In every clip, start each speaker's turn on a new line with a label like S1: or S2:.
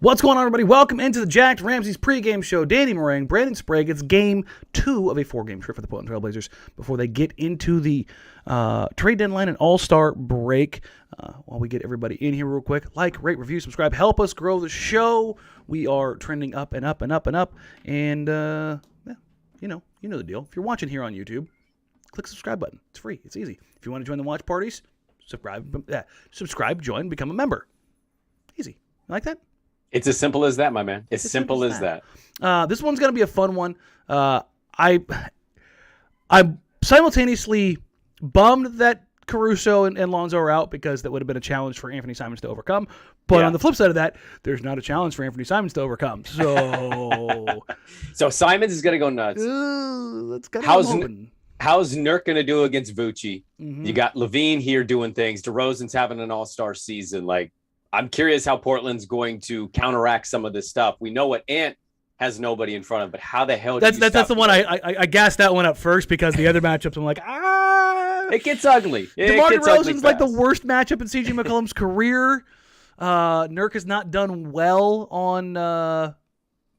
S1: What's going on, everybody? Welcome into the Jacked Ramsays pregame show. Danny Marang, Brandon Sprague. It's game 2 of a 4-game trip for the Portland Trail Blazers before they get into the trade deadline and all-star break. While we get everybody in here real quick, like, rate, review, subscribe. Help us grow the show. We are trending up and up and up and up. And, you know the deal. If you're watching here on YouTube, click the subscribe button. It's free. It's easy. If you want to join the watch parties, subscribe, join, become a member. Easy. You like that?
S2: It's as simple as that, my man. As simple as that.
S1: This one's going to be a fun one. I'm simultaneously bummed that Caruso and Lonzo are out because that would have been a challenge for Anfernee Simons to overcome. But on the flip side of that, there's not a challenge for Anfernee Simons to overcome. So,
S2: so Simons is going to go nuts. How's Nurk going to do against Vucci? Mm-hmm. You got Levine here doing things. DeRozan's having an all-star season. I'm curious how Portland's going to counteract some of this stuff. We know what Ant has nobody in front of, but how the hell
S1: that's the one I gassed that one up first because the other matchups I'm like,
S2: it gets ugly.
S1: DeMar DeRozan's like the worst matchup in CJ McCollum's career. Nurk has not done well on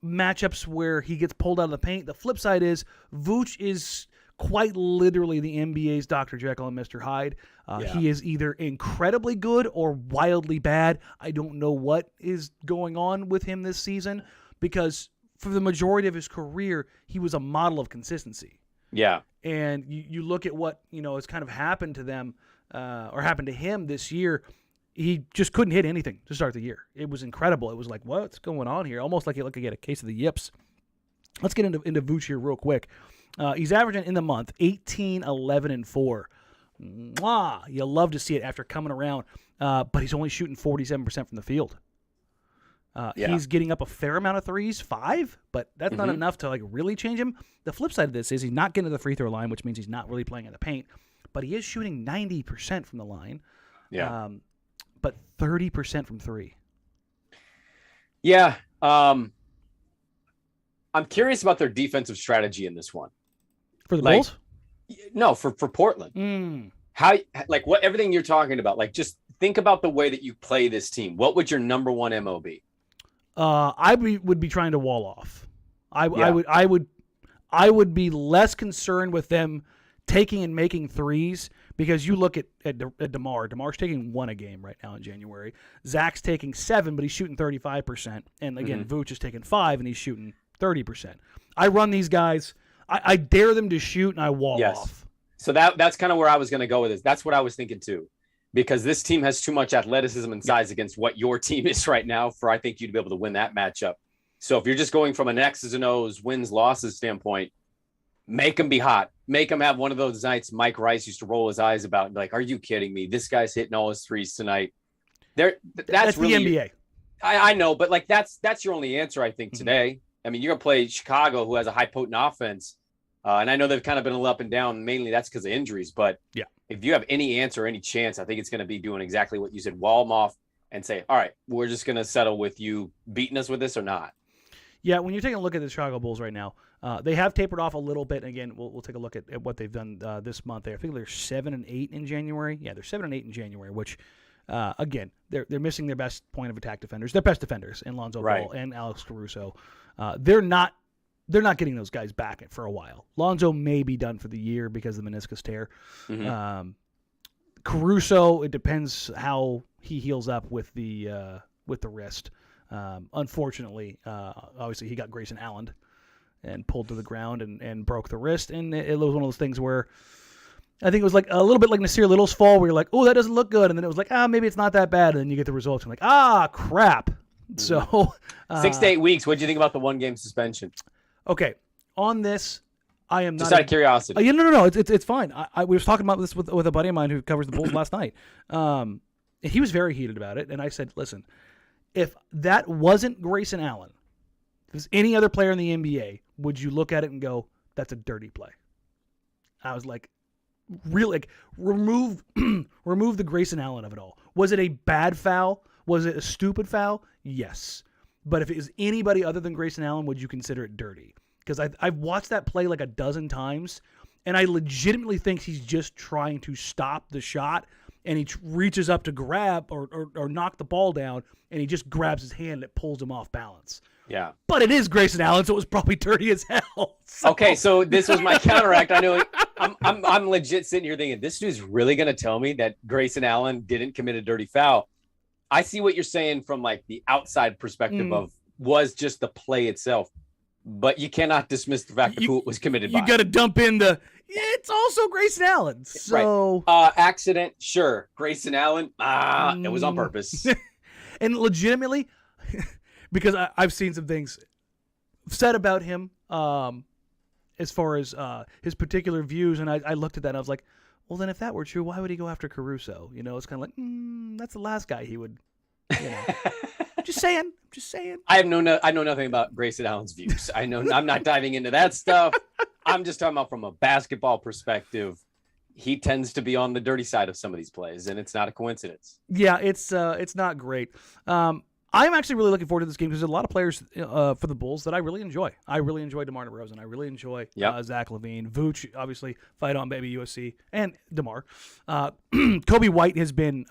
S1: matchups where he gets pulled out of the paint. The flip side is Vooch is quite literally the NBA's Dr. Jekyll and Mr. Hyde. He is either incredibly good or wildly bad. I don't know what is going on with him this season because for the majority of his career, he was a model of consistency.
S2: Yeah.
S1: And you look at what, has kind of happened to them or happened to him this year. He just couldn't hit anything to start the year. It was incredible. It was like, what's going on here? Almost like he had a case of the yips. Let's get into Vooch here real quick. He's averaging in the month 18, 11, and 4. Mwah! You love to see it after coming around, but he's only shooting 47% from the field. He's getting up a fair amount of threes, 5, but that's not enough to really change him. The flip side of this is he's not getting to the free throw line, which means he's not really playing in the paint, but he is shooting 90% from the line.
S2: Yeah.
S1: But 30% from 3.
S2: Yeah. I'm curious about their defensive strategy in this one.
S1: For the Bulls?
S2: No, for Portland. How what everything you're talking about, just think about the way that you play this team. What would your number one MO be?
S1: I would be trying to wall off. I would be less concerned with them taking and making threes because you look at DeMar. DeMar's taking 1 a game right now in January. Zach's taking 7, but he's shooting 35%. And again, Vooch is taking 5 and he's shooting 30%. I run these guys. I dare them to shoot, and I wall off.
S2: So that's kind of where I was going to go with this. That's what I was thinking, too, because this team has too much athleticism and size against what your team is right now for I think you to be able to win that matchup. So if you're just going from an X's and O's, wins, losses standpoint, make them be hot. Make them have one of those nights Mike Rice used to roll his eyes about and be like, are you kidding me? This guy's hitting all his threes tonight. That's really
S1: the NBA.
S2: I know, but that's your only answer, I think, today. I mean, you're going to play Chicago, who has a high-potent offense. And I know they've kind of been a little up and down. Mainly that's because of injuries. But if you have any answer, any chance, I think it's going to be doing exactly what you said. Wall them off and say, all right, we're just going to settle with you beating us with this or not.
S1: Yeah, when you're taking a look at the Chicago Bulls right now, they have tapered off a little bit. Again, we'll take a look at what they've done this month. I think they're 7-8 in January. Yeah, they're 7-8 in January, which, again, they're missing their best point of attack defenders. Their best defenders in Lonzo Ball and Alex Caruso. They're not getting those guys back for a while. Lonzo may be done for the year because of the meniscus tear. Caruso, it depends how he heals up with the wrist. Unfortunately, obviously he got Grayson Allen and pulled to the ground and broke the wrist. And it was one of those things where I think it was like a little bit like Nasir Little's fall where you're like, oh, that doesn't look good. And then it was like, maybe it's not that bad. And then you get the results and like, crap. So
S2: 6 to 8 weeks. What do you think about the 1-game suspension?
S1: Okay, on this, I am not
S2: just out of curiosity.
S1: No. It's fine. I was talking about this with a buddy of mine who covers the Bulls last night. He was very heated about it, and I said, listen, if that wasn't Grayson Allen, if it was any other player in the NBA, would you look at it and go, that's a dirty play? I was like, really, remove the Grayson Allen of it all. Was it a bad foul? Was it a stupid foul? Yes. But if it is anybody other than Grayson Allen, would you consider it dirty? Because I've watched that play like a dozen times, and I legitimately think he's just trying to stop the shot. and he reaches up to grab or knock the ball down, and he just grabs his hand and it pulls him off balance.
S2: Yeah.
S1: But it is Grayson Allen, so it was probably dirty as hell. So.
S2: Okay, so this was my counteract. I know I'm legit sitting here thinking, this dude's really going to tell me that Grayson Allen didn't commit a dirty foul. I see what you're saying from like the outside perspective of was just the play itself, but you cannot dismiss the fact of who it was committed by.
S1: You got to dump in it's also Grayson Allen. So
S2: accident, sure. Grayson Allen, it was on purpose.
S1: And legitimately, because I've seen some things said about him as far as his particular views, and I looked at that and I was like, well, then if that were true, why would he go after Caruso? You know, it's kind of like, that's the last guy he would, you know. Just saying. I know nothing about Grayson Allen's views. I'm not diving into that stuff. I'm just talking about from a basketball perspective. He tends to be on the dirty side of some of these plays, and it's not a coincidence. Yeah, it's not great. I'm actually really looking forward to this game because there's a lot of players for the Bulls that I really enjoy. I really enjoy DeMar DeRozan. I really enjoy Zach LaVine. Vooch, obviously, fight on, baby, USC, and DeMar. Kobe White has been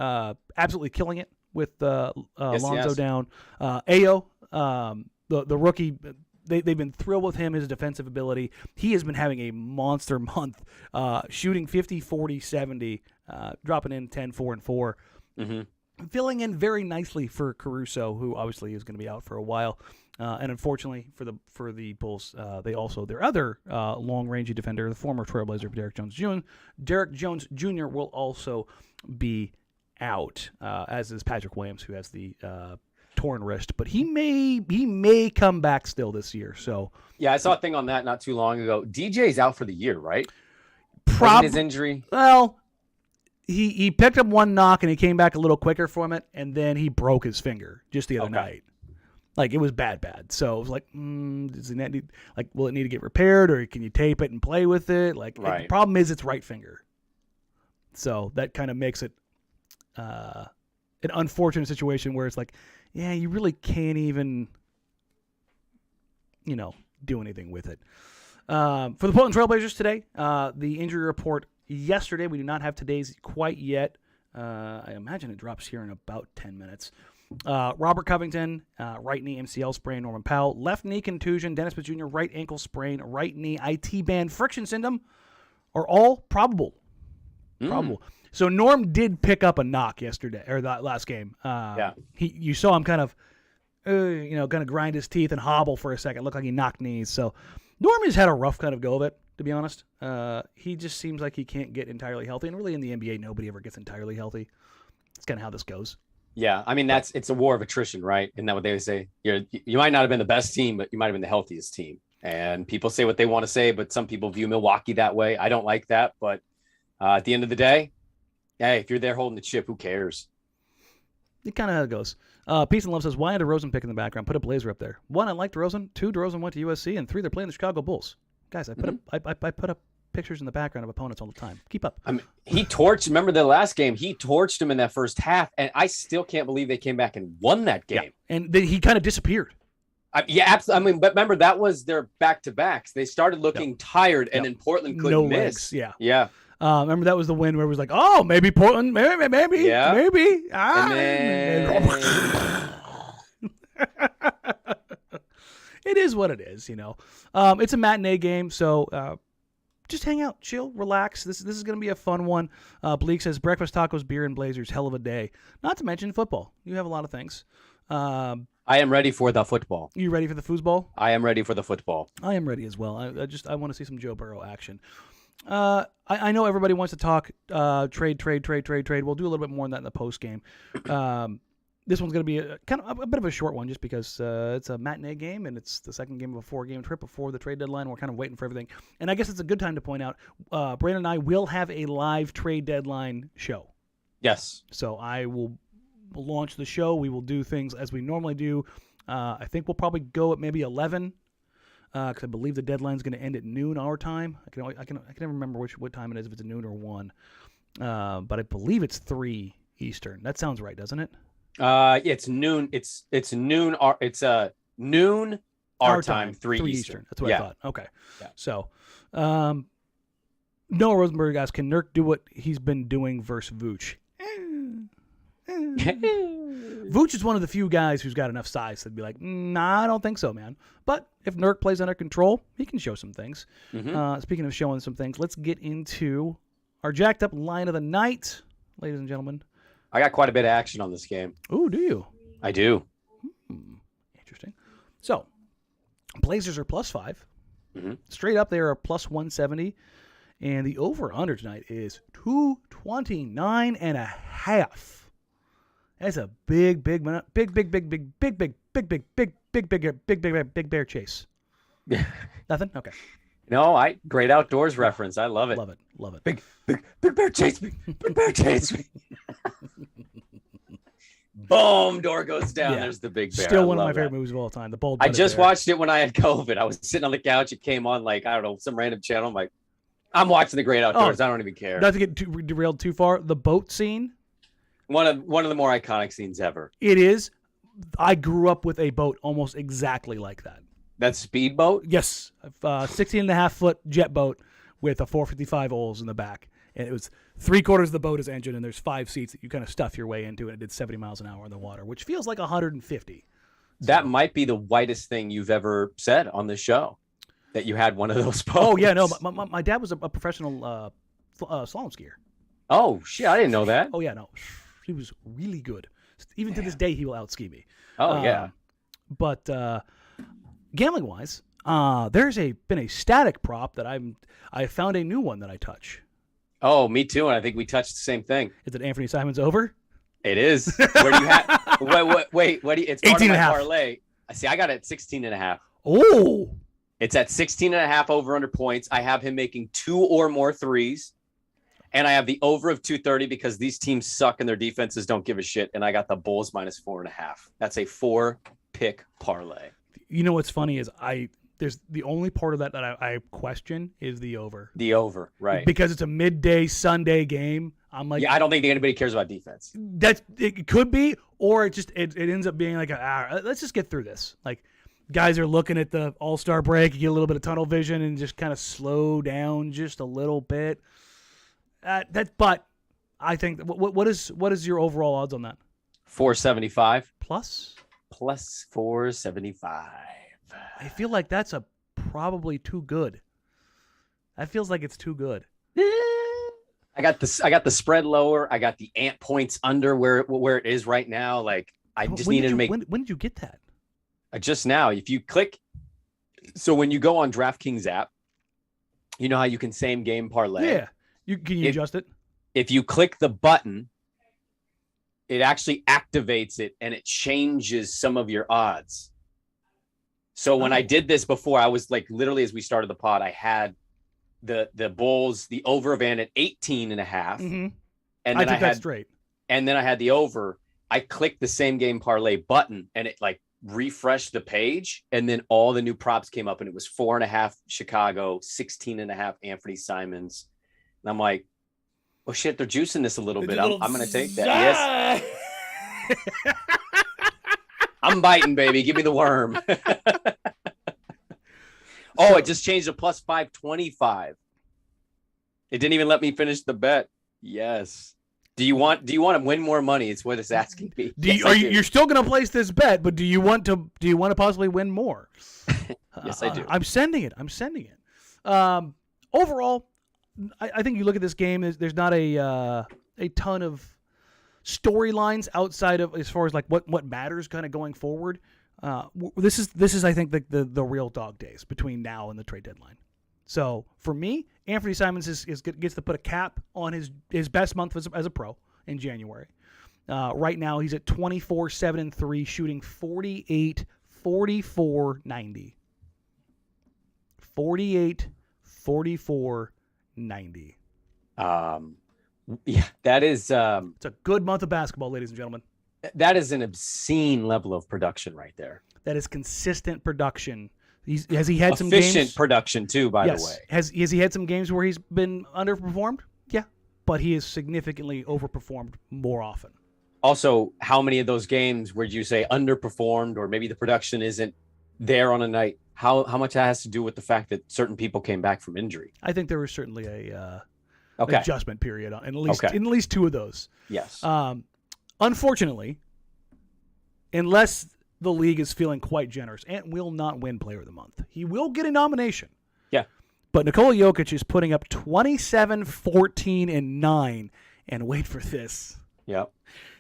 S1: absolutely killing it with Lonzo down. Ayo, the rookie, they've been thrilled with him, his defensive ability. He has been having a monster month, shooting 50, 40, 70, dropping in 10, 4, and 4. Mm-hmm. Filling in very nicely for Caruso, who obviously is going to be out for a while, and unfortunately for the Bulls, they also their other long-rangey defender, the former Trailblazer Derek Jones Jr. will also be out, as is Patrick Williams, who has the torn wrist, but he may come back still this year. So
S2: yeah, I saw a thing on that not too long ago. DJ's out for the year, right? His injury.
S1: Well. He picked up one knock and he came back a little quicker from it, and then he broke his finger just the other night. Like, it was bad. So it was like, does it need, like, will it need to get repaired, or can you tape it and play with it? Like, the problem is it's right finger. So that kind of makes it an unfortunate situation where it's like, yeah, you really can't even, do anything with it. For the Portland Trailblazers today, the injury report yesterday. We do not have today's quite yet. I imagine it drops here in about 10 minutes. Robert Covington, right knee MCL sprain. Norman Powell, left knee contusion. Dennis Smith Jr., right ankle sprain. Right knee IT band friction syndrome are all probable. Probable. So Norm did pick up a knock yesterday, or that last game. You saw him kind of grind his teeth and hobble for a second. Looked like he knocked knees. So Norm has had a rough kind of go of it, to be honest. He just seems like he can't get entirely healthy. And really in the NBA, nobody ever gets entirely healthy. It's kind of how this goes. Yeah, I mean, it's a war of attrition, right? Isn't that what they say? You might not have been the best team, but you might have been the healthiest team. And people say what they want to say, but some people view Milwaukee that way. I don't like that. But at the end of the day, hey, if you're there holding the chip, who cares? It kind of how it goes. Peace and Love says, why a DeRozan pick in the background? Put a Blazer up there. 1, I like DeRozan. 2, DeRozan went to USC. And 3, they're playing the Chicago Bulls. Guys, I put up pictures in the background of opponents all the time. Keep up. I mean, he torched. Remember the last game? He torched him in that first half, and I still can't believe they came back and won that game. Yeah. And then he kind of disappeared. Absolutely. I mean, but remember that was their back-to-backs. They started looking tired, and then Portland couldn't miss. Legs. Yeah. Remember that was the win where it was like, oh, maybe Portland, maybe, maybe. And then... It is what it is, It's a matinee game, so just hang out, chill, relax. This is going to be a fun one. Bleak says, breakfast, tacos, beer, and Blazers, hell of a day. Not to mention football. You have a lot of things. I am ready for the football. You ready for the foosball? I am ready for the football. I am ready as well. I want to see some Joe Burrow action. I know everybody wants to talk trade. We'll do a little bit more on that in the post game. This one's going to be a bit of a short one just because it's a matinee game and it's the second game of a 4-game trip before the trade deadline. We're kind of waiting for everything. And I guess it's a good time to point out, Brandon and I will have a live trade deadline show. Yes. So I will launch the show. We will do things as we normally do. I think we'll probably go at maybe 11 because I believe the deadline's going to end at noon our time. I can never remember what time it is, if it's noon or 1. But I believe it's 3 Eastern. That sounds right, doesn't it? It's noon. It's noon. It's noon our time, 3 Eastern. That's what I thought. Okay. Yeah. So, Noah Rosenberg asks, can Nurk do what he's been doing versus Vooch? Vooch is one of the few guys who's got enough size to be like, nah, I don't think so, man. But if Nurk plays under control, he can show some things. Speaking of showing some things, let's get into our jacked up line of the night, ladies and gentlemen.
S2: I got quite a bit of action on this game.
S1: Ooh, do you?
S2: I do.
S1: Interesting. So, Blazers are +5. Straight up, they are a +170. And the over-under tonight is 229.5. That's a big bear chase. Nothing? Okay.
S2: No, great outdoors reference. I love it.
S1: Love it.
S2: Big bear chase me. Big bear chase me. Boom, door goes down.
S1: Yeah.
S2: There's the big bear.
S1: Still one of my favorite movies of all time. The Bold
S2: I
S1: Buddha
S2: just
S1: Bear.
S2: watched it when I had COVID. I was sitting on the couch. It came on like, I don't know, some random channel. I'm like, I'm watching the great outdoors. I don't even care.
S1: Not to get derailed too far, the boat scene.
S2: One of the more iconic scenes ever.
S1: It is. I grew up with a boat almost exactly like that.
S2: That speedboat?
S1: Yes. 16.5-foot jet boat with a 455 oils in the back. And it was 3/4 of the boat is engine, and there's 5 seats that you kind of stuff your way into, and it did 70 miles an hour in the water, which feels like 150.
S2: That might be the whitest thing you've ever said on this show, that you had one of those boats.
S1: Oh, yeah, no. My dad was a professional slalom skier.
S2: Oh, shit. I didn't know that.
S1: Oh, yeah, no. He was really good. Even to this day, he will outski me.
S2: Oh, yeah.
S1: But gambling-wise, there's been a static prop that I found a new one that I touch.
S2: Oh, me too. And I think we touched the same thing.
S1: Is it Anfernee Simons over?
S2: It is. Where do you have? Wait. What do you? It's part of my
S1: 18.5.
S2: parlay. I see. I got it at 16.5.
S1: Oh.
S2: It's at 16.5 over under points. I have him making 2 or more threes. And I have the over of 230 because these teams suck and their defenses don't give a shit. And I got the Bulls -4.5. That's a 4-pick parlay.
S1: You know what's funny is there's the only part of that I question is the over.
S2: The over, right?
S1: Because it's a midday Sunday game. I'm like,
S2: yeah, I don't think anybody cares about defense.
S1: It could be, or it ends up being like let's just get through this. Like, guys are looking at the All-Star break, you get a little bit of tunnel vision and just kind of slow down just a little bit. But I think what is your overall odds on that?
S2: 475
S1: plus
S2: 475.
S1: I feel like that's probably too good. That feels like it's too good.
S2: I got the spread lower. I got the ant points under where it is right now. Like, I just needed to make.
S1: When did you get that?
S2: Just now. If you click, so when you go on DraftKings app, you know how you can same game parlay.
S1: Yeah. Can you adjust it?
S2: If you click the button, it actually activates it and it changes some of your odds. So when I did this before, I was like, literally as we started the pod, I had the Bulls, the over of Ant at 18.5.
S1: Mm-hmm.
S2: And then I had
S1: straight.
S2: And then I had the over. I clicked the same game parlay button and it like refreshed the page. And then all the new props came up and it was 4.5 Chicago, 16.5 Anfernee Simons. And I'm like, oh shit, they're juicing this a little bit. I'm going to take that. Yes. I'm biting, baby. Give me the worm. It just changed to +525. It didn't even let me finish the bet. Yes. Do you want to win more money? It's what it's asking me.
S1: You're still going to place this bet, but do you want to possibly win more?
S2: Yes, I do.
S1: I'm sending it. Overall, I think you look at this game. There's not a ton of storylines outside of as far as like what matters kind of going forward. This is I think the real dog days between now and the trade deadline. So for me, Anfernee Simons gets to put a cap on his best month as a pro in January. Right now he's at 24-7-3, shooting 48, 44, 90. 48, 44, 90.
S2: Yeah, that is
S1: it's a good month of basketball, ladies and gentlemen.
S2: That is an obscene level of production right there.
S1: That is consistent production. Has he had some
S2: efficient production too, by the way?
S1: Has he had some games where he's been underperformed? Yeah, but he has significantly overperformed more often.
S2: Also, how many of those games would you say underperformed, or maybe the production isn't there on a night? How much that has to do with the fact that certain people came back from injury?
S1: I think there was certainly an adjustment period in at least 2 of those.
S2: Yes.
S1: unfortunately, unless the league is feeling quite generous, Ant will not win Player of the Month. He will get a nomination.
S2: Yeah.
S1: But Nikola Jokic is putting up 27, 14, and 9. And wait for this.
S2: Yep.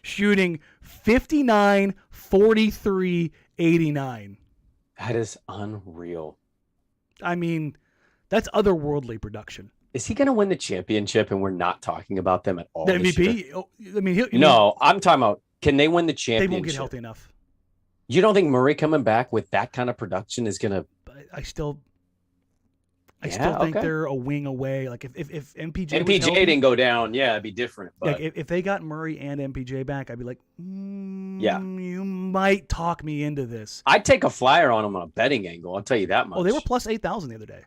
S1: Shooting 59, 43, 89.
S2: That is unreal.
S1: I mean, that's otherworldly production.
S2: Is he going to win the championship and we're not talking about them at all?
S1: The MVP? I mean,
S2: no, I'm talking about, can they win the championship?
S1: They won't get healthy enough.
S2: You don't think Murray coming back with that kind of production is going to...
S1: I still think they're a wing away. Like if MPJ
S2: MPJ
S1: healthy,
S2: didn't go down, yeah, it'd be different. But
S1: like if they got Murray and MPJ back, I'd be like,
S2: yeah,
S1: you might talk me into this.
S2: I'd take a flyer on them on a betting angle. I'll tell you that much.
S1: Oh, they were plus 8,000 the other day.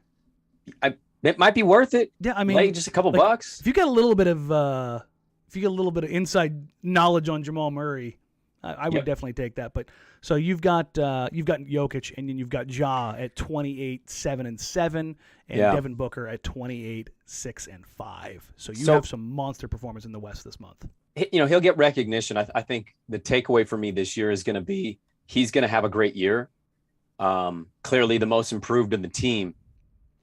S2: It might be worth it.
S1: Yeah, I mean,
S2: lay just a couple bucks.
S1: If you get a little bit of inside knowledge on Jamal Murray, I would definitely take that. But so you've got Jokic, and then you've got Ja at 28, 7 and 7, and Devin Booker at 28, 6 and 5. So you have some monster performance in the West this month.
S2: He'll get recognition. I think the takeaway for me this year is going to be he's going to have a great year. Clearly the most improved in the team.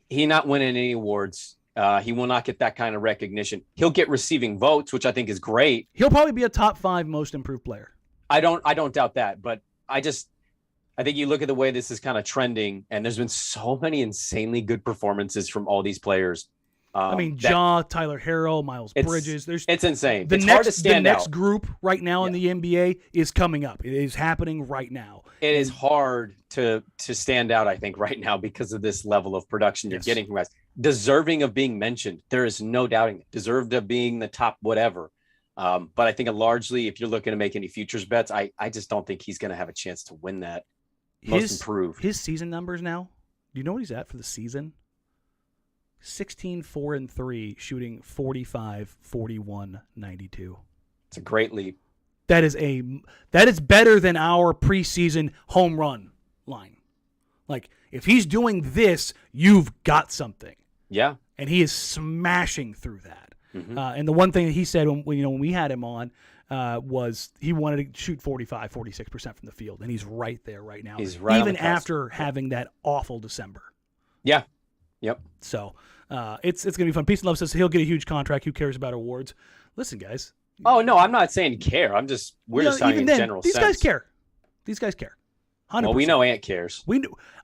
S2: He's not winning any awards. He will not get that kind of recognition. He'll get receiving votes, which I think is great.
S1: He'll probably be a top 5 most improved player.
S2: I don't doubt that, but I think you look at the way this is kind of trending, and there's been so many insanely good performances from all these players.
S1: Ja, Tyler Herro, Miles Bridges.
S2: It's insane.
S1: It's
S2: hard to stand
S1: out. The
S2: out.
S1: next group right now in the NBA is coming up. It is happening right now.
S2: It is hard to stand out, I think, right now because of this level of production you're getting from guys. Deserving of being mentioned. There is no doubting it. Deserved of being the top whatever. But I think largely, if you're looking to make any futures bets, I just don't think he's going to have a chance to win that. Most improved. His
S1: season numbers now, do you know what he's at for the season? 16, 4 and 3, shooting 45, 41, 92.
S2: It's a great leap.
S1: That is better than our preseason home run line. Like, if he's doing this, you've got something.
S2: Yeah.
S1: And he is smashing through that.
S2: Mm-hmm.
S1: And the one thing that he said when we had him on was he wanted to shoot 45, 46% from the field, and he's right there right now.
S2: He's right
S1: even after having that awful December.
S2: Yeah. Yep.
S1: So it's going to be fun. Peace and Love says he'll get a huge contract. Who cares about awards? Listen, guys.
S2: Oh, no, I'm not saying care. We're just talking in general
S1: sense. These guys care. 100%.
S2: Well, we know Ant cares.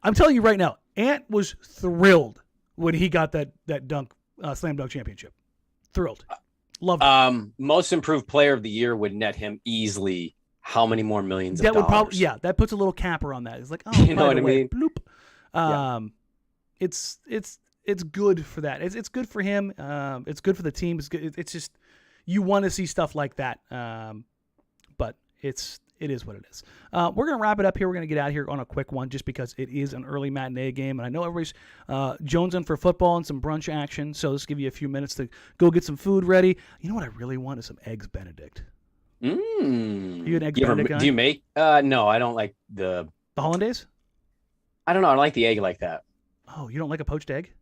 S1: I'm telling you right now, Ant was thrilled when he got that dunk slam dunk championship. Thrilled. Loved it.
S2: Most improved player of the year would net him easily how many more millions of dollars?
S1: Would probably, that puts a little capper on that. It's like, oh,
S2: you know what I mean?
S1: Bloop. It's good for that. It's good for him. It's good for the team. It's good. It's just you want to see stuff like that. But it is what it is. We're going to wrap it up here. We're going to get out of here on a quick one just because it is an early matinee game. And I know everybody's jonesing for football and some brunch action. So let's give you a few minutes to go get some food ready. You know what I really want is some Eggs Benedict. Are you an Eggs Benedict guy?
S2: Do you make? No, I don't like the
S1: Hollandaise?
S2: I don't know. I don't like the egg like that.
S1: Oh, you don't like a poached egg?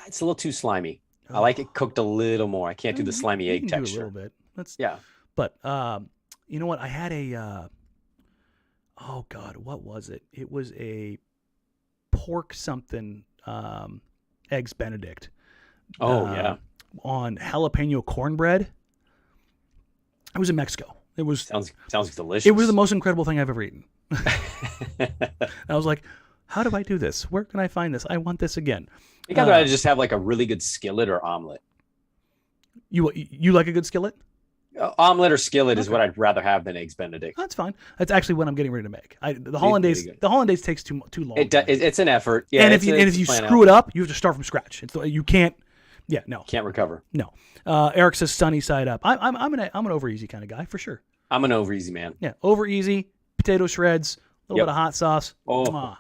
S2: It's a little too slimy. Oh. I like it cooked a little more. I can't do the slimy egg texture.
S1: Do a little bit.
S2: Yeah.
S1: But you know what? I had a oh God, what was it? It was a pork something Eggs Benedict.
S2: Oh yeah.
S1: On jalapeno cornbread. It was in Mexico. It was
S2: sounds delicious.
S1: It was the most incredible thing I've ever eaten. I was like, how do I do this? Where can I find this? I want this again.
S2: You gotta just have like a really good skillet or omelet.
S1: You like a good skillet?
S2: Omelet or skillet is what I'd rather have than Eggs Benedict.
S1: That's fine. That's actually what I'm getting ready to make. The hollandaise takes too long.
S2: It's an effort. Yeah,
S1: and if you screw it up, you have to start from scratch. You can't. Yeah, no.
S2: Can't recover.
S1: No. Eric says sunny side up. I'm an over easy kind of guy for sure.
S2: I'm an over easy man.
S1: Yeah, over easy, potato shreds, a little bit of hot sauce.
S2: Oh.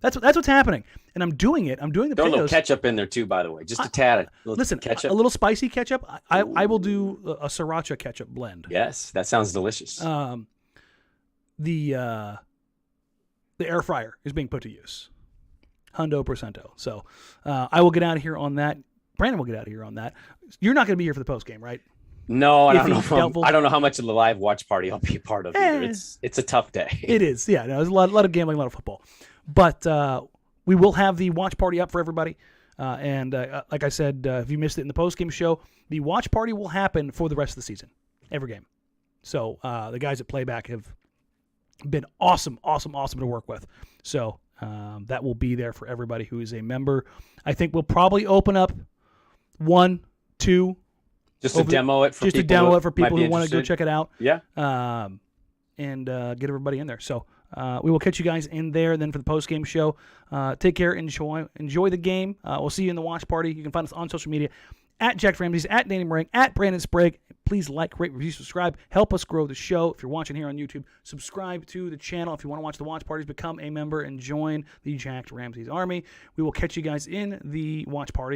S1: That's what's happening, and I'm doing it. I'm doing the potatoes.
S2: Throw a little ketchup in there too, by the way, just a tad.
S1: Listen,
S2: ketchup.
S1: A little spicy ketchup. I will do a sriracha ketchup blend.
S2: Yes, that sounds delicious.
S1: The air fryer is being put to use. Hundo percento. So I will get out of here on that. Brandon will get out of here on that. You're not going to be here for the post game, right?
S2: No,
S1: If he's doubtful.
S2: I don't know how much of the live watch party I'll be a part of either. It's a tough day.
S1: It is. Yeah, no, there's a lot of gambling, a lot of football. But we will have the watch party up for everybody. And like I said, if you missed it in the postgame show, the watch party will happen for the rest of the season, every game. So the guys at Playback have been awesome to work with. So that will be there for everybody who is a member. I think we'll probably open up 1, 2.
S2: Just to demo it for people
S1: who want to go check it out.
S2: Yeah.
S1: And get everybody in there. So we will catch you guys in there then for the post-game show. Take care. Enjoy the game. We'll see you in the watch party. You can find us on social media at Jack Ramsays, at Danny Marang, at Brandon Sprague. Please like, rate, review, subscribe. Help us grow the show. If you're watching here on YouTube, subscribe to the channel. If you want to watch the watch parties, become a member and join the Jack Ramsays Army. We will catch you guys in the watch party.